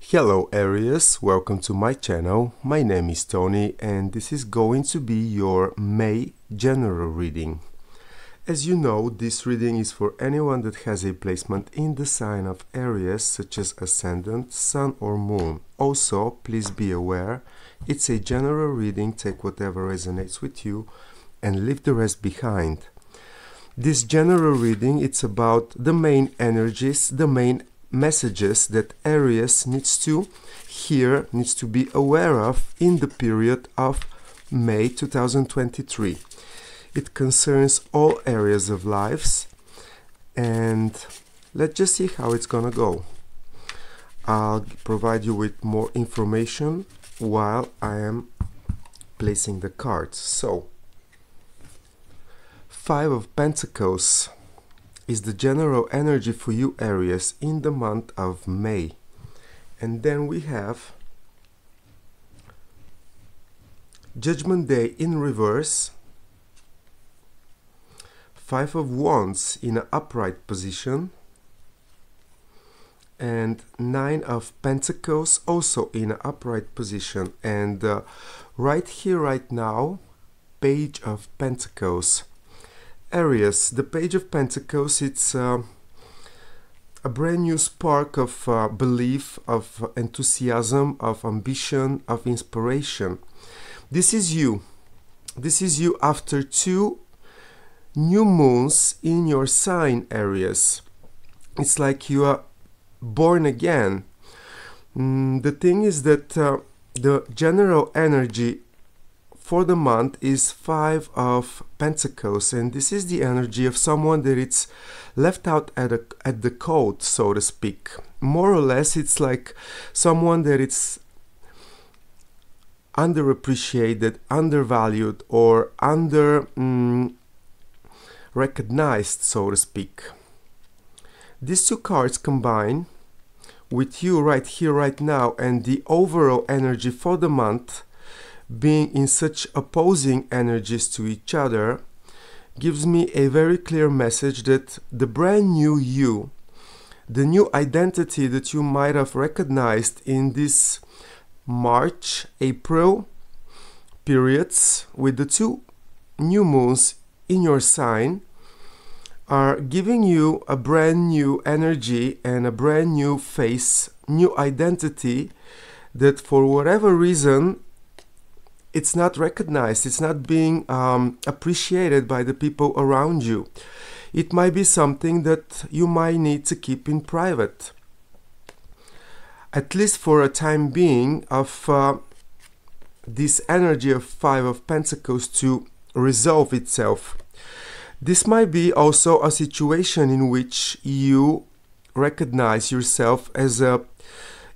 Hello Aries, welcome to my channel. My name is Tony and this is going to be your May general reading. As you know, this reading is for anyone that has a placement in the sign of Aries, such as Ascendant, Sun or Moon. Also, please be aware, it's a general reading, take whatever resonates with you and leave the rest behind. This general reading, it's about the main energies, the main messages that Aries needs to hear, needs to be aware of in the period of May 2023. It concerns all areas of lives, and let's just see how it's gonna go. I'll provide you with more information while I am placing the cards. So, Five of Pentacles is the general energy for you Aries in the month of May. And then we have Judgment Day in reverse, Five of Wands in an upright position, and Nine of Pentacles also in an upright position, and right here, right now, Page of Pentacles. Aries, the Page of Pentacles, it's a brand new spark of belief, of enthusiasm, of ambition, of inspiration. This is you. This is you after two new moons in your sign, Aries. It's like you are born again. The thing is that the general energy for the month is Five of Pentacles, and this is the energy of someone that it's left out at the cold, so to speak. More or less, it's like someone that it's underappreciated, undervalued, or recognized, so to speak. These two cards combine with you right here, right now, and the overall energy for the month being in such opposing energies to each other gives me a very clear message that the brand new you, the new identity that you might have recognized in this March, April periods with the two new moons in your sign, are giving you a brand new energy and a brand new face, new identity that for whatever reason it's not recognized, it's not being appreciated by the people around you. It might be something that you might need to keep in private, at least for a time being, of this energy of Five of Pentacles to resolve itself. This might be also a situation in which you recognize yourself as a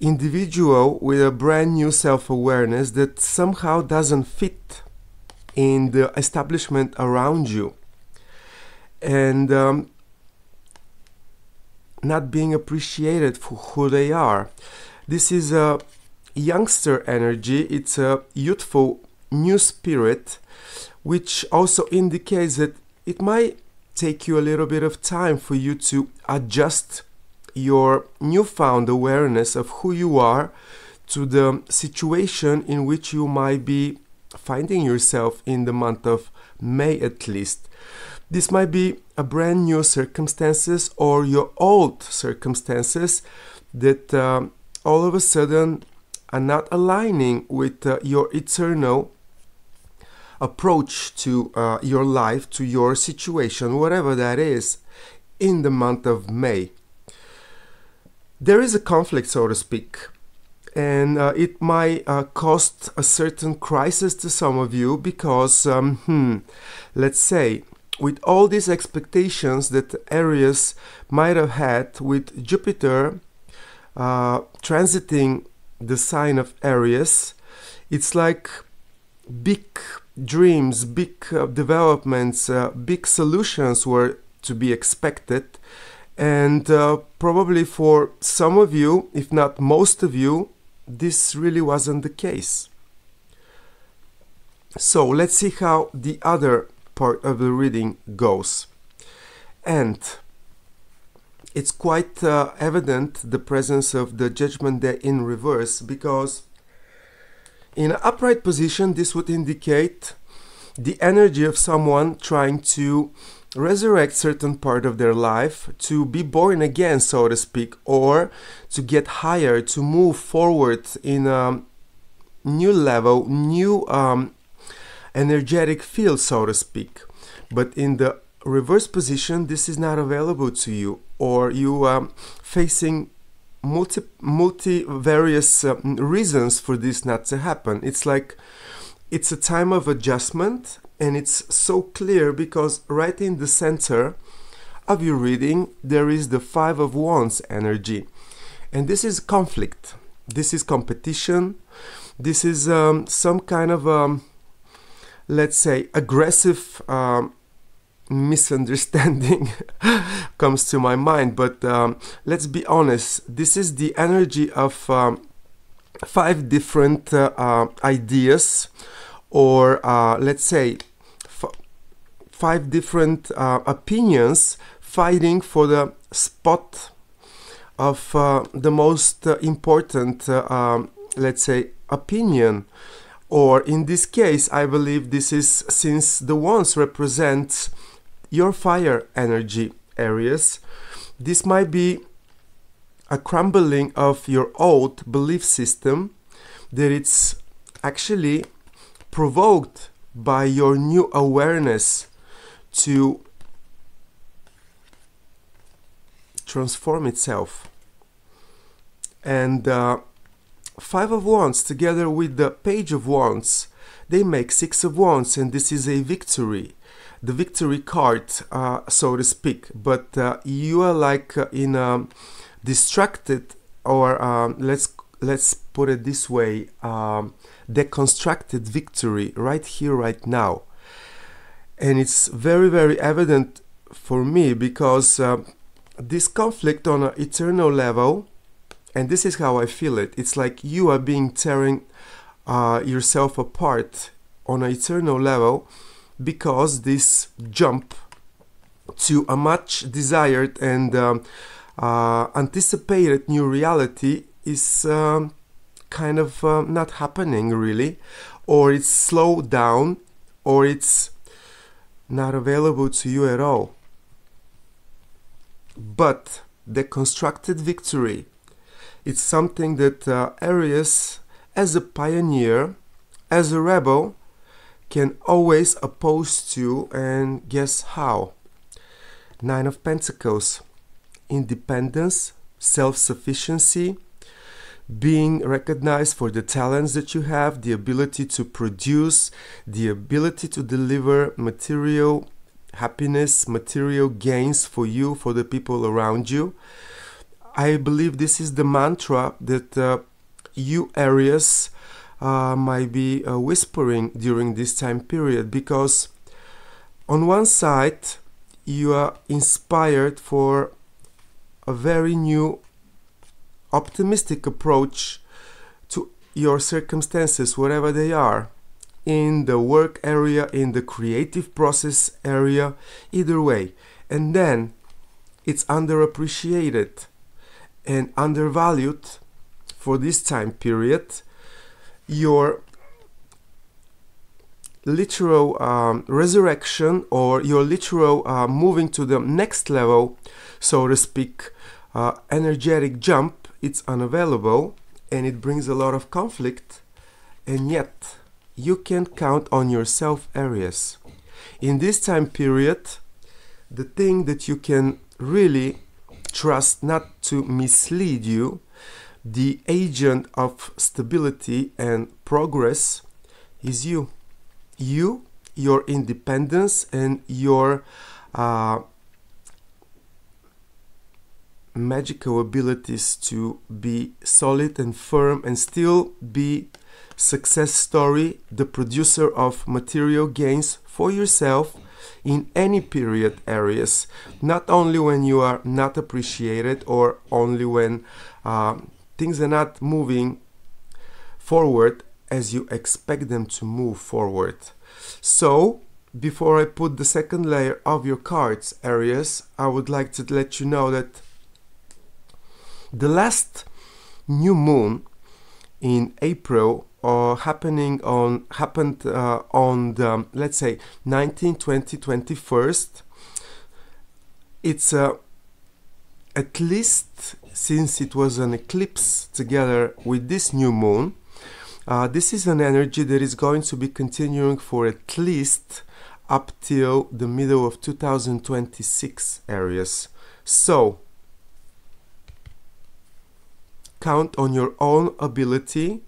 individual with a brand new self-awareness that somehow doesn't fit in the establishment around you, and not being appreciated for who they are. This is a youngster energy, it's a youthful new spirit, which also indicates that it might take you a little bit of time for you to adjust your newfound awareness of who you are to the situation in which you might be finding yourself in the month of May, at least. This might be a brand new circumstances or your old circumstances that all of a sudden are not aligning with your eternal approach to your life, to your situation, whatever that is, in the month of May. There is a conflict, so to speak, and it might cost a certain crisis to some of you because, let's say, with all these expectations that Aries might have had with Jupiter transiting the sign of Aries, it's like big dreams, big developments, big solutions were to be expected. And probably for some of you, if not most of you, this really wasn't the case. So let's see how the other part of the reading goes. And it's quite evident the presence of the Judgment Day in reverse, because in an upright position this would indicate the energy of someone trying to resurrect certain part of their life, to be born again, so to speak, or to get higher, to move forward in a new level, new energetic field, so to speak. But in the reverse position, this is not available to you, or you are facing various reasons for this not to happen. It's like it's a time of adjustment, and it's so clear because right in the center of your reading there is the Five of Wands energy, and this is conflict, this is competition, this is some kind of let's say aggressive misunderstanding comes to my mind, but let's be honest, this is the energy of 5 different ideas, or let's say 5 different opinions fighting for the spot of the most important, let's say, opinion. Or in this case, I believe this is, since the wands represent your fire energy, Aries, this might be a crumbling of your old belief system, that it's actually provoked by your new awareness to transform itself. And Five of Wands together with the Page of Wands, they make Six of Wands, and this is a victory, the victory card, so to speak. But you are like in a distracted, or let's put it this way, deconstructed victory right here, right now. And it's very, very evident for me because this conflict on an eternal level, and this is how I feel it, it's like you are being tearing yourself apart on an eternal level, because this jump to a much desired and anticipated new reality is kind of not happening really, or it's slowed down, or it's not available to you at all. But the constructed victory, it's something that Aries, as a pioneer, as a rebel, can always oppose to, and guess how? Nine of Pentacles, independence, self-sufficiency, being recognized for the talents that you have, the ability to produce, the ability to deliver material happiness, material gains for you, for the people around you. I believe this is the mantra that you, Aries, might be whispering during this time period, because on one side you are inspired for a very new optimistic approach to your circumstances, whatever they are, in the work area, in the creative process area, either way. And then it's underappreciated and undervalued for this time period. Your literal resurrection, or your literal moving to the next level, so to speak, energetic jump, it's unavailable, and it brings a lot of conflict. And yet you can count on yourself, Aries. In this time period, the thing that you can really trust not to mislead you, the agent of stability and progress, is you. You, your independence, and your magical abilities to be solid and firm and still be success story, the producer of material gains for yourself in any period, Aries. Not only when you are not appreciated, or only when things are not moving forward as you expect them to move forward. So, before I put the second layer of your cards, Aries, I would like to let you know that The last new moon in April happened on the, let's say, 19, 20, 21st. It's at least, since it was an eclipse together with this new moon, this is an energy that is going to be continuing for at least up till the middle of 2026, Aries. So count on your own ability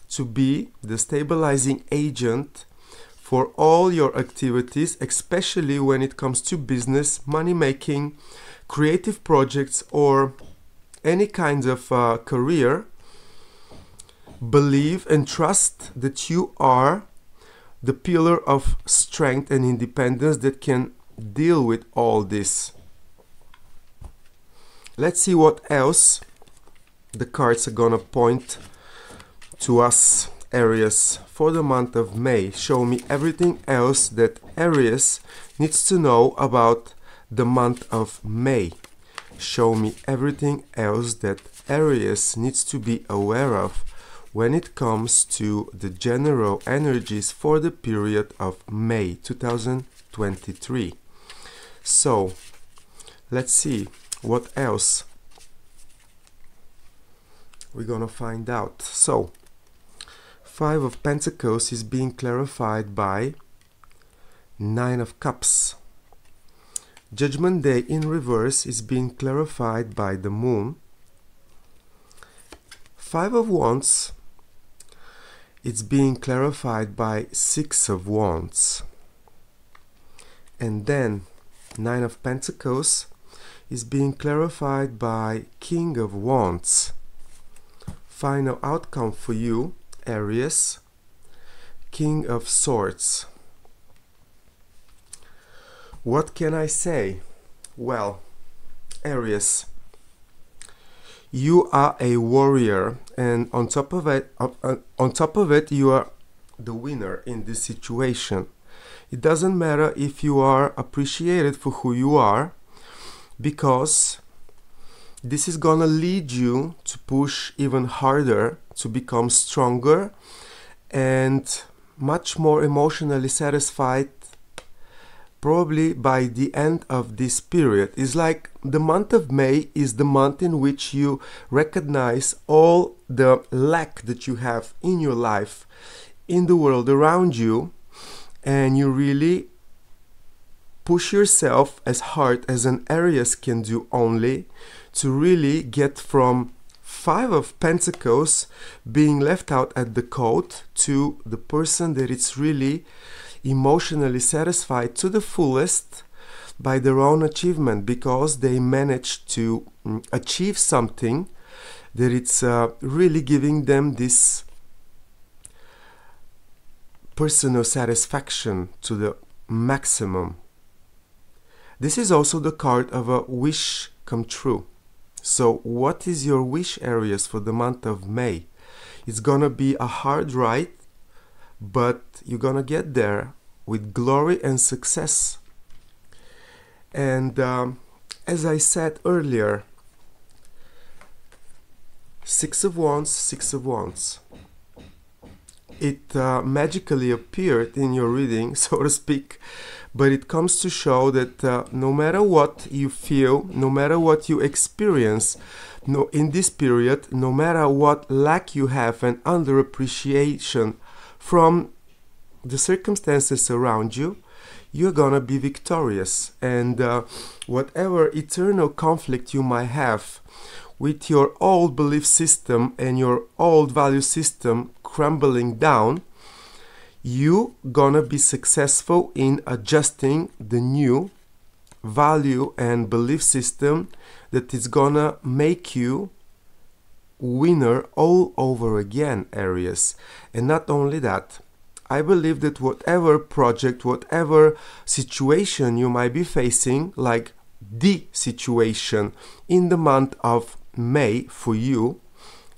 to be the stabilizing agent for all your activities, especially when it comes to business, money making, creative projects, or any kind of career. Believe and trust that you are the pillar of strength and independence that can deal with all this. Let's see what else the cards are gonna point to us, Aries, for the month of May. Show me everything else that Aries needs to know about the month of May. Show me everything else that Aries needs to be aware of when it comes to the general energies for the period of May 2023. So let's see what else we're gonna find out. So Five of Pentacles is being clarified by Nine of Cups. Judgment Day in reverse is being clarified by the Moon. Five of Wands, it's being clarified by Six of Wands. And then Nine of Pentacles is being clarified by King of Wands. Final outcome for you, Aries, King of Swords. What can I say? Well, Aries, you are a warrior, and on top of it, you are the winner in this situation. It doesn't matter if you are appreciated for who you are, because this is gonna lead you to push even harder, to become stronger and much more emotionally satisfied, probably by the end of this period. It's like the month of May is the month in which you recognize all the lack that you have in your life, in the world around you, and you really push yourself as hard as an Aries can do only to really get from Five of Pentacles being left out at the court to the person that is really emotionally satisfied to the fullest by their own achievement, because they managed to achieve something that it's really giving them this personal satisfaction to the maximum. This is also the card of a wish come true. So what is your wish, Aries, for the month of May? It's gonna be a hard ride, but you're gonna get there with glory and success. And as I said earlier, Six of Wands, Six of Wands. It magically appeared in your reading, so to speak, but it comes to show that no matter what you feel, no matter what you experience in this period, no matter what lack you have and underappreciation from the circumstances around you, you're gonna be victorious. And whatever eternal conflict you might have with your old belief system and your old value system crumbling down, you gonna be successful in adjusting the new value and belief system that is gonna make you winner all over again, Aries. And not only that, I believe that whatever project, whatever situation you might be facing, like the situation in the month of May for you,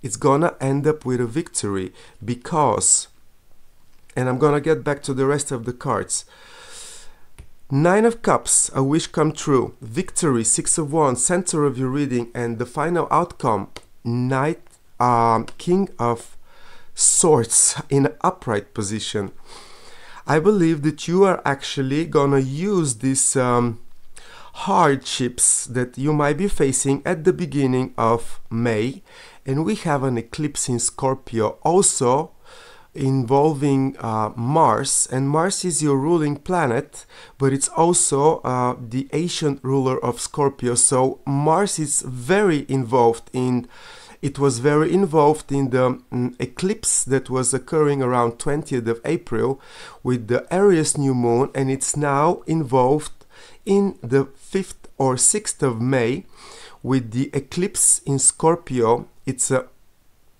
it's gonna end up with a victory, because, and I'm gonna get back to the rest of the cards. Nine of Cups, a wish come true, victory, Six of Wands, center of your reading, and the final outcome, Knight, King of Swords in an upright position. I believe that you are actually gonna use these hardships that you might be facing at the beginning of May, and we have an eclipse in Scorpio also involving Mars, and Mars is your ruling planet, but it's also the ancient ruler of Scorpio. So Mars is very involved in, it was very involved in the eclipse that was occurring around 20th of April with the Aries new moon, and it's now involved in the 5th or 6th of May with the eclipse in Scorpio. It's a,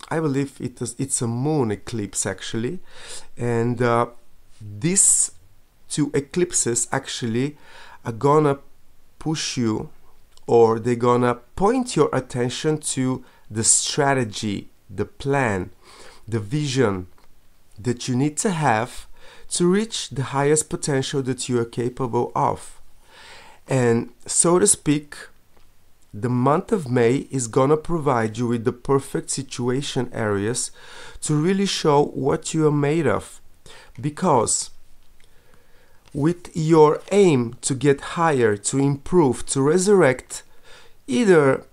I believe it's a moon eclipse actually, and these two eclipses actually are gonna push you, or they're gonna point your attention to the strategy, the plan, the vision that you need to have to reach the highest potential that you are capable of. And so to speak, the month of May is gonna provide you with the perfect situation areas to really show what you are made of, because with your aim to get higher, to improve, to resurrect either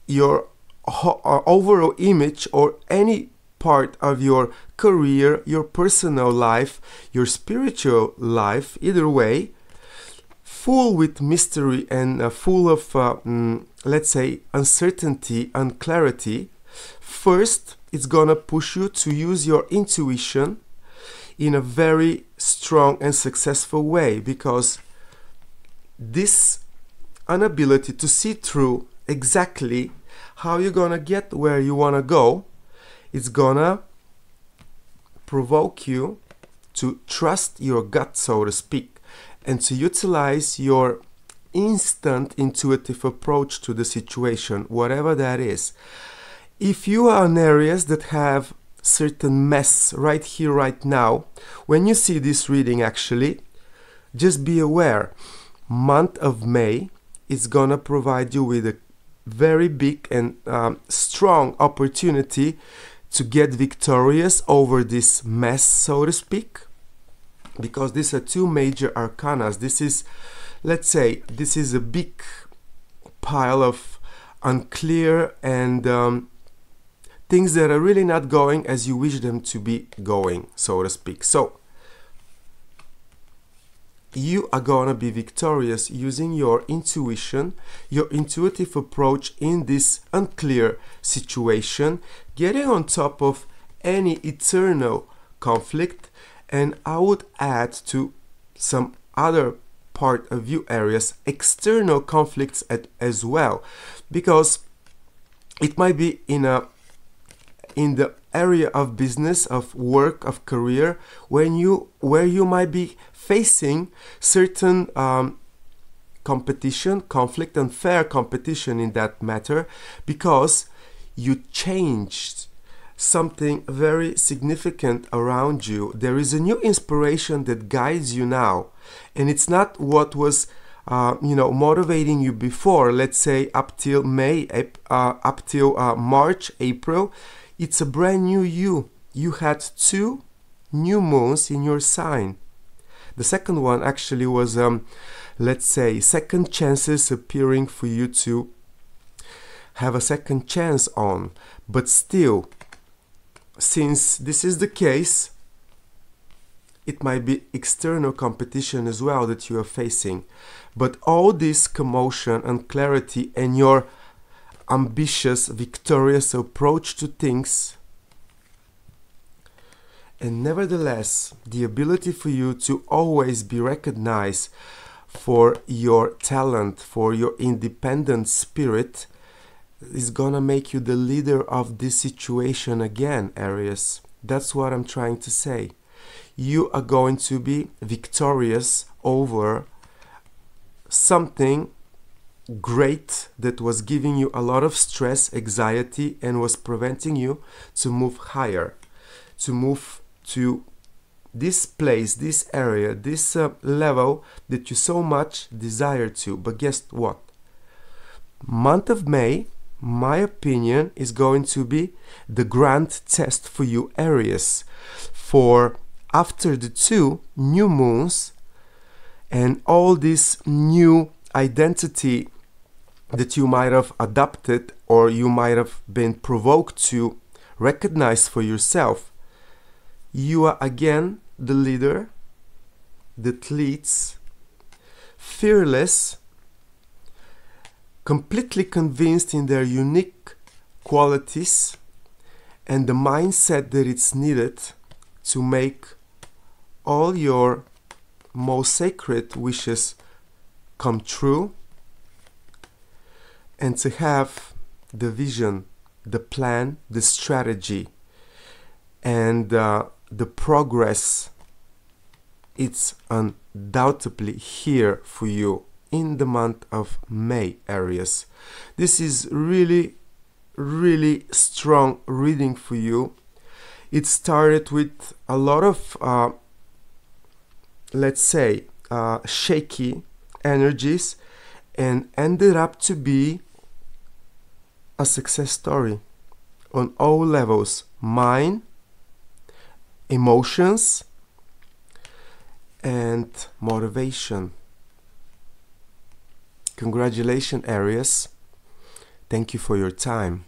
your overall image or any part of your career, your personal life, your spiritual life, either way, full with mystery and full of, let's say, uncertainty and clarity, first, it's gonna push you to use your intuition in a very strong and successful way, because this inability to see through exactly how you're gonna get where you wanna go, it's gonna provoke you to trust your gut, so to speak, and to utilize your instant intuitive approach to the situation, whatever that is. If you are in areas that have certain mess right here, right now, when you see this reading actually, just be aware, month of May is gonna provide you with a very big and strong opportunity to get victorious over this mess, so to speak, because these are two major arcanas. This is, let's say, this is a big pile of unclear and things that are really not going as you wish them to be going, so to speak. So you are gonna be victorious using your intuition, your intuitive approach in this unclear situation, getting on top of any eternal conflict. And I would add to some other part of you areas external conflicts as well, because it might be in the area of business, of work, of career, where you might be facing certain competition, conflict, unfair competition in that matter, because you changed something very significant around you. There is a new inspiration that guides you now, and it's not what was motivating you before, let's say up till May, up till March, April. It's a brand new you. You had two new moons in your sign. The second one actually was, let's say, second chances appearing for you to have a second chance on. But still, since this is the case, it might be external competition as well that you are facing. But all this commotion and clarity and your ambitious, victorious approach to things, and nevertheless, the ability for you to always be recognized for your talent, for your independent spirit, is gonna make you the leader of this situation again, Aries. That's what I'm trying to say. You are going to be victorious over something great that was giving you a lot of stress, anxiety, and was preventing you to move higher, to move to this place, this area, this level that you so much desire to. But guess what? Month of May my opinion, is going to be the grand test for you, Aries. For after the 2 new moons and all this new identity that you might have adopted or you might have been provoked to recognize for yourself, you are again the leader that leads, fearless, completely convinced in their unique qualities and the mindset that it's needed to make all your most sacred wishes come true, and to have the vision, the plan, the strategy, and the progress. It's undoubtedly here for you in the month of May, Aries. This is really, really strong reading for you. It started with a lot of, let's say, shaky energies and ended up to be a success story on all levels: mind, emotions, and motivation. Congratulations, Aries. Thank you for your time.